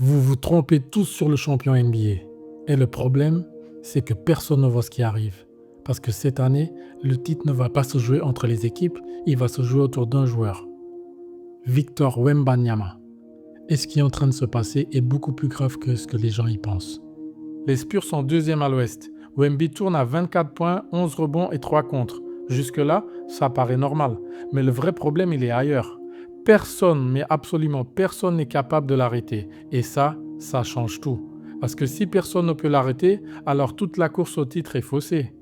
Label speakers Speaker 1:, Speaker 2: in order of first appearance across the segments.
Speaker 1: Vous vous trompez tous sur le champion NBA. Et le problème, c'est que personne ne voit ce qui arrive. Parce que cette année, le titre ne va pas se jouer entre les équipes, il va se jouer autour d'un joueur. Victor Wembanyama. Et ce qui est en train de se passer est beaucoup plus grave que ce que les gens y pensent. Les Spurs sont deuxième à l'ouest. Wemby tourne à 24 points, 11 rebonds et 3 contres. Jusque-là, ça paraît normal. Mais le vrai problème, il est ailleurs. Personne, mais absolument personne n'est capable de l'arrêter. Et ça change tout. Parce que si personne ne peut l'arrêter, alors toute la course au titre est faussée.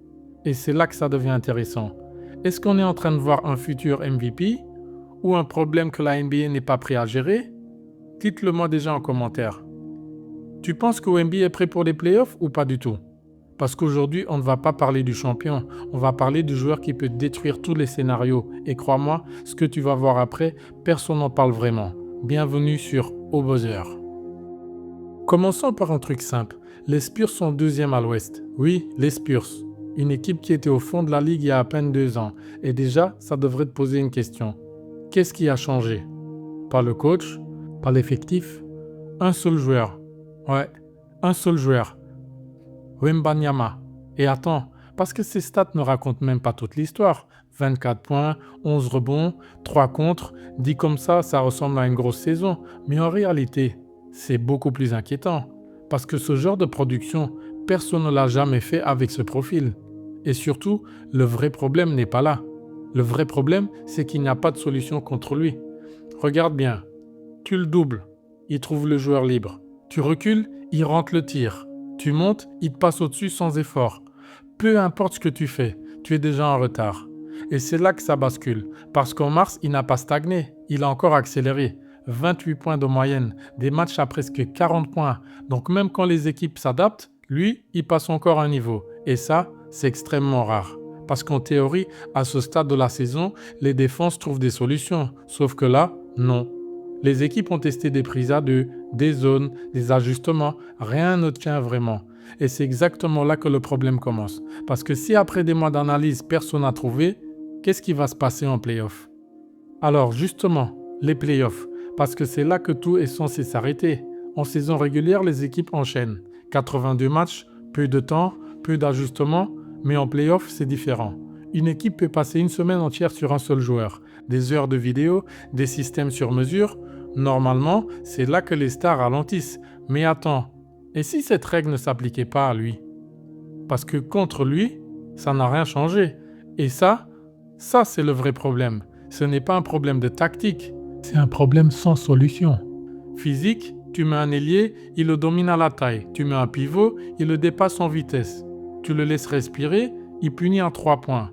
Speaker 1: Et c'est là que ça devient intéressant. Est-ce qu'on est en train de voir un futur MVP ou un problème que la NBA n'est pas prêt à gérer? Dites-le moi déjà en commentaire. Tu penses que Wemby est prêt pour les playoffs ou pas du tout? Parce qu'aujourd'hui, on ne va pas parler du champion, on va parler du joueur qui peut détruire tous les scénarios. Et crois-moi, ce que tu vas voir après, personne n'en parle vraiment. Bienvenue sur Au Buzzer. Commençons par un truc simple. Les Spurs sont deuxième à l'ouest. Oui, les Spurs. Une équipe qui était au fond de la ligue il y a à peine 2 ans. Et déjà, ça devrait te poser une question. Qu'est-ce qui a changé? Pas le coach, pas l'effectif, un seul joueur. Ouais, un seul joueur. Wembanyama. Et attends, parce que ces stats ne racontent même pas toute l'histoire. 24 points, 11 rebonds, 3 contres. Dit comme ça ressemble à une grosse saison. Mais en réalité, c'est beaucoup plus inquiétant. Parce que ce genre de production, personne ne l'a jamais fait avec ce profil. Et surtout, le vrai problème n'est pas là. Le vrai problème, c'est qu'il n'y a pas de solution contre lui. Regarde bien. Tu le doubles, il trouve le joueur libre. Tu recules, il rentre le tir. Tu montes, il te passe au-dessus sans effort. Peu importe ce que tu fais, tu es déjà en retard. Et c'est là que ça bascule, parce qu'en mars, il n'a pas stagné, il a encore accéléré. 28 points de moyenne, des matchs à presque 40 points. Donc même quand les équipes s'adaptent, lui, il passe encore un niveau. Et ça, c'est extrêmement rare. Parce qu'en théorie, à ce stade de la saison, les défenses trouvent des solutions. Sauf que là, non. Les équipes ont testé des prises à deux, des zones, des ajustements, rien ne tient vraiment. Et c'est exactement là que le problème commence. Parce que si après des mois d'analyse, personne n'a trouvé, qu'est-ce qui va se passer en play-off? Alors justement, les play-offs, parce que c'est là que tout est censé s'arrêter. En saison régulière, les équipes enchaînent. 82 matchs, peu de temps, peu d'ajustements, mais en play-off, c'est différent. Une équipe peut passer une semaine entière sur un seul joueur. Des heures de vidéo, des systèmes sur mesure. Normalement, c'est là que les stars ralentissent. Mais attends, et si cette règle ne s'appliquait pas à lui? Parce que contre lui, ça n'a rien changé. Et ça c'est le vrai problème. Ce n'est pas un problème de tactique, c'est un problème sans solution. Physique, tu mets un ailier, il le domine à la taille. Tu mets un pivot, il le dépasse en vitesse. Tu le laisses respirer, il punit en 3 points.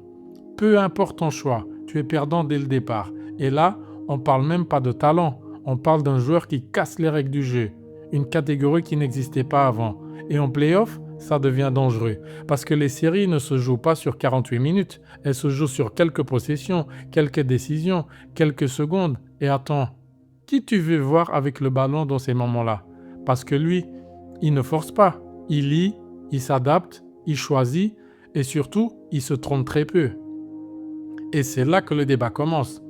Speaker 1: Peu importe ton choix, tu es perdant dès le départ. Et là, on parle même pas de talent, on parle d'un joueur qui casse les règles du jeu. Une catégorie qui n'existait pas avant. Et en play-off, ça devient dangereux. Parce que les séries ne se jouent pas sur 48 minutes. Elles se jouent sur quelques possessions, quelques décisions, quelques secondes. Et attends, qui tu veux voir avec le ballon dans ces moments-là? Parce que lui, il ne force pas. Il lit, il s'adapte, il choisit et surtout, il se trompe très peu. Et c'est là que le débat commence.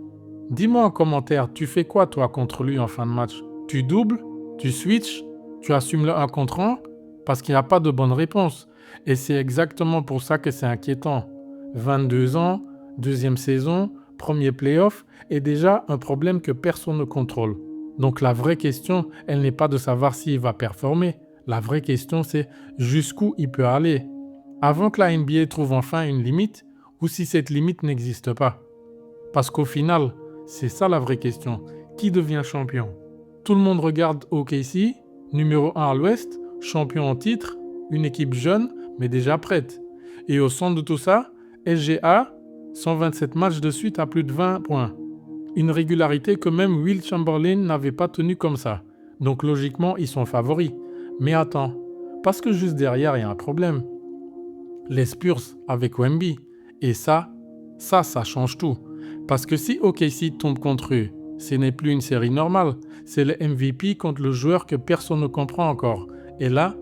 Speaker 1: Dis-moi en commentaire, tu fais quoi toi contre lui en fin de match? Tu doubles? Tu switches? Tu assumes le 1 contre 1? Parce qu'il n'y a pas de bonne réponse. Et c'est exactement pour ça que c'est inquiétant. 22 ans, deuxième saison, premier playoff, et déjà un problème que personne ne contrôle. Donc la vraie question, elle n'est pas de savoir s'il va performer. La vraie question, c'est jusqu'où il peut aller. Avant que la NBA trouve enfin une limite, ou si cette limite n'existe pas. Parce qu'au final, c'est ça la vraie question. Qui devient champion? Tout le monde regarde OKC, numéro 1 à l'ouest, champion en titre, une équipe jeune, mais déjà prête. Et au centre de tout ça, SGA, 127 matchs de suite à plus de 20 points. Une régularité que même Will Chamberlain n'avait pas tenue comme ça. Donc logiquement, ils sont favoris. Mais attends, parce que juste derrière, il y a un problème. Les Spurs avec Wemby. Et ça change tout. Parce que si OKC tombe contre eux, ce n'est plus une série normale. C'est le MVP contre le joueur que personne ne comprend encore. Et là,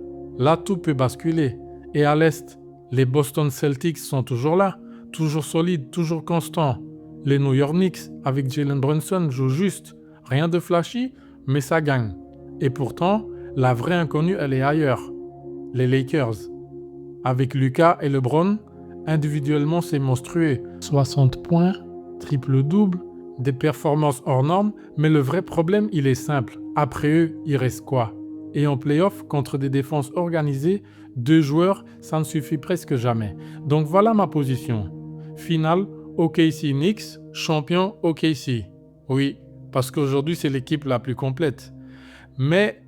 Speaker 1: tout peut basculer. Et à l'Est, les Boston Celtics sont toujours là, toujours solides, toujours constants. Les New York Knicks, avec Jalen Brunson, jouent juste. Rien de flashy, mais ça gagne. Et pourtant, La vraie inconnue, elle est ailleurs. Les Lakers. Avec Lucas et LeBron, individuellement, c'est monstrueux. 60 points, triple-double, des performances hors normes, mais le vrai problème, il est simple. Après eux, il reste quoi? Et en play-off, contre des défenses organisées, 2 joueurs, ça ne suffit presque jamais. Donc voilà ma position. Finale, OKC Knicks, champion OKC. Oui, parce qu'aujourd'hui, c'est l'équipe la plus complète. Mais,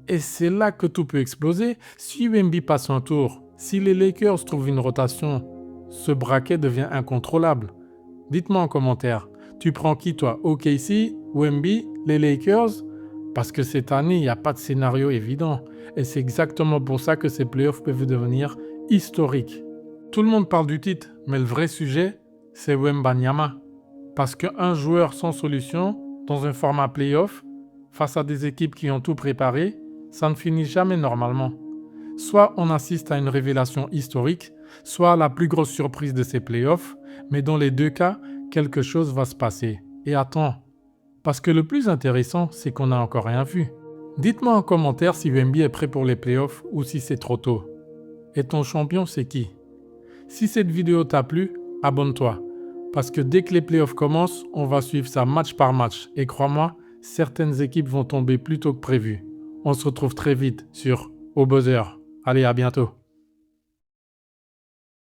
Speaker 1: et c'est là que tout peut exploser, si Wemby passe un tour, si les Lakers trouvent une rotation, ce braquet devient incontrôlable. Dites-moi en commentaire, tu prends qui toi? OKC, Wemby, les Lakers? Parce que cette année, il n'y a pas de scénario évident. Et c'est exactement pour ça que ces playoffs peuvent devenir historiques. Tout le monde parle du titre, mais le vrai sujet, c'est Wembanyama. Parce qu'un joueur sans solution, dans un format playoff, face à des équipes qui ont tout préparé, ça ne finit jamais normalement. Soit on assiste à une révélation historique, soit à la plus grosse surprise de ces playoffs, mais dans les deux cas, quelque chose va se passer. Et attends, parce que le plus intéressant, c'est qu'on n'a encore rien vu. Dites-moi en commentaire si Wemby est prêt pour les playoffs ou si c'est trop tôt. Et ton champion, c'est qui? Si cette vidéo t'a plu, abonne-toi. Parce que dès que les playoffs commencent, on va suivre ça match par match. Et crois-moi, certaines équipes vont tomber plus tôt que prévu. On se retrouve très vite sur Au Buzzer. Allez, à bientôt.